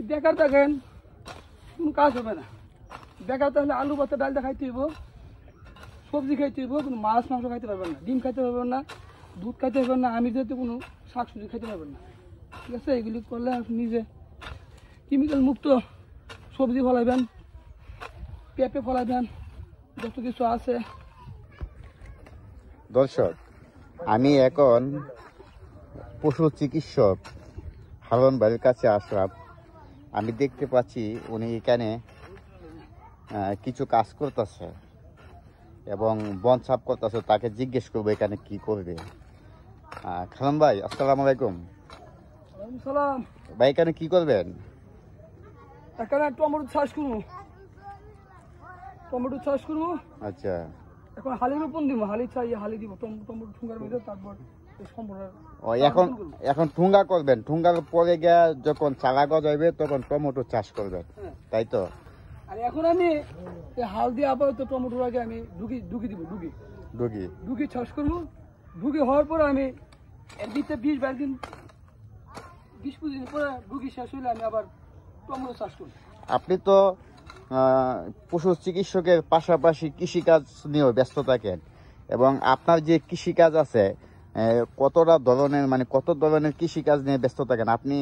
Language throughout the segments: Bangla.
বেকার থাকেন কোনো কাজ হবে না। বেকার তাহলে আলু ভাত ডালটা খাইতে হইব, সবজি খাইতে হইব, কোনো মাছ মাংস খাইতে পারবেন না, ডিম খাইতে পারবেন না, দুধ খাইতে পারবেন না, আমি যেহেতু কোনো শাক সবজি খাইতে পারবেন না। ঠিক আছে, এগুলি করলে আপনি নিজে কেমিক্যাল মুক্ত সবজি ফলাইবেন, পেঁপে ফলাইবেন, যত কিছু আছে। দর্শক, আমি এখন পশু চিকিৎসক হারুন ভাইয়ের কাছে আসলাম। আমি দেখতে পাচ্ছি উনি এখানে কিছু কাজ করতেছে এবং বন সাফ করতেছে। তাকে জিজ্ঞেস করবো এখানে কি করবে। হারুন ভাই, আসসালামু আলাইকুম। সালাম ভাই, এখানে কি করবেন? এখানে টমেটো চাষ করবো, টমেটো চাষ করবো। আচ্ছা, এখন হালি রোপণ দিব, হালি চাই হালি দিব, টমেটো ঠুঙ্গার ভিতরে, তারপর সম্পূর্ণ এখন ঠুঙ্গা করবেন। ঠুঙ্গার পরে গিয়া যখন চারা গজাইবে তখন টমেটো চাষ করবেন, তাই তো? আর এখন আমি হাল দিয়ে আপাতত টমেটোর আগে আমি ঢুকি দিব, ঢুকি চাষ করবো। ঢুকি হওয়ার পরে আমি এর ভিতরে 20-22 দিন 20-25 দিন পরে ঢুকি শেষ হইলে আমি আবার টমেটো চাষ করবো। আপনি তো পশু চিকিৎসকের পাশাপাশি কৃষিকাজ নিয়েও ব্যস্ত থাকেন, এবং আপনার যে কৃষিকাজ আছে কতটা ধরনের, মানে কত ধরনের কৃষিকাজ নিয়ে ব্যস্ত থাকেন আপনি?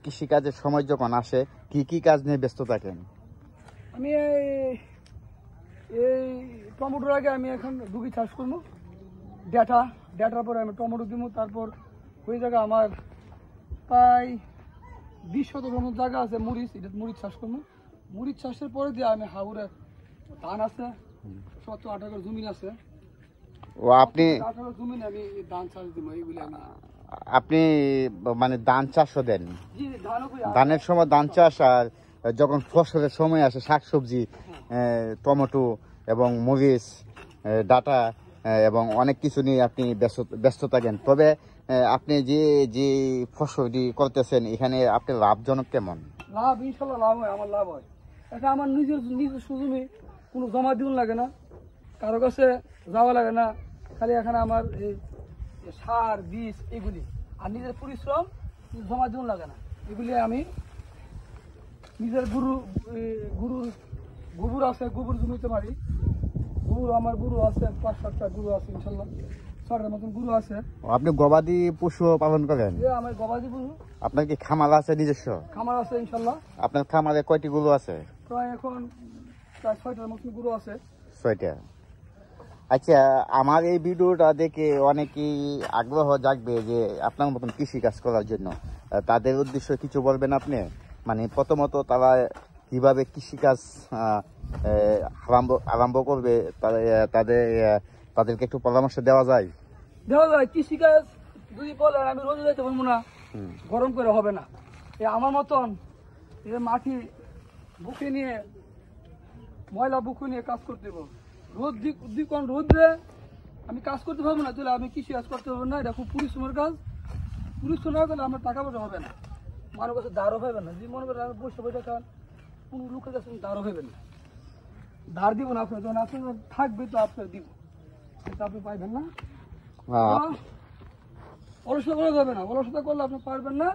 কৃষিকাজের সময় যখন আসে কি কাজ নিয়ে ব্যস্ত থাকেন? আমি এই টমেটোর আগে আমি এখন ঢুকি চাষ করবো, ডাটার পরে আমি টমেটো দিব। তারপর ওই জায়গা আমার প্রায় 20 শতক মতো জায়গা আছে মরিচ, এটা মরিচ চাষ করবো। মরিচ চাষের পরে দিয়ে আমি হাওড়ে ধান আছে, 17-18 একর জমিন আছে। ও, আপনি 18 জমিন আমি ধান চাষ দিব। এইগুলি আপনি মানে ধান চাষও দেন? জি, ধানও করি। ধানের সময় ধান চাষ, আর যখন ফসলের সময় আসে শাকসবজি, টমেটো এবং মরিচ, ডাটা এবং অনেক কিছু নিয়ে আপনি ব্যস্ত থাকেন। তবে আপনি যে ফসলটি করতেছেন এখানে আপনার লাভজনক কেমন? লাভ ইনশাল্লাহ লাভ হয়, আমার লাভ হয়। এটা আমার নিজের জমি, কোনো জমা দিন লাগে না, কারো কাছে যাওয়া লাগে না। খালি এখানে আমার এই সার বীজ এগুলি আর নিজের পরিশ্রম, জমা দিন লাগে না। এগুলি আমি নিজের গোবর আছে, গোবর জমিতে মারি। আমার গরু আছে 5-7টা গরু আছে, ইনশাল্লাহ 6টার মতন গরু আছে। আপনি গবাদি পশু পালন করেন? আমার গবাদি পশু। আপনার কি খামার আছে নিজস্ব? খামার আছে ইনশাল্লাহ। আপনার খামারে কয়টি গরু আছে? প্রায় এখন প্রায় 6টার মতন গরু আছে। 6টা। আচ্ছা, আমার এই ভিডিওটা দেখে অনেকেই আগ্রহ জাগবে যে আপনার মতন কৃষি কাজ করার জন্য। তাদের উদ্দেশ্যে কিছু বলবেন আপনি? মানে প্রথমত তারা কিভাবে কৃষিকাজ আরম্ভ করবে, তাদেরকে একটু পরামর্শ দেওয়া যায়? কৃষিকাজ যদি বলে আমি রোজ যাইতে পারবো না, গরম করে হবে না। আমার মতন মাটি বুকে নিয়ে, ময়লা বুকে নিয়ে কাজ করতে হবে। রোদ্রে আমি কাজ করতে পারবো না, তাহলে আমি কৃষি কাজ করতে পারবো না। এটা খুব পরিশ্রমের কাজ। পরিশ্রম না করলে আমার টাকা পয়সা হবে না, মানুষ কাছে দাঁড়ও হবে না। যদি মনে করেন আমি বসে খান, কোনো লোকের কাছে দাঁড়ও হবে না, ধার দিব না। আপনার যখন আপনার থাকবে তো আপনার দিব, কিন্তু আপনি পাইবেন না। অলসতা করা যাবে না, অলসতা করলে আপনি পারবেন না।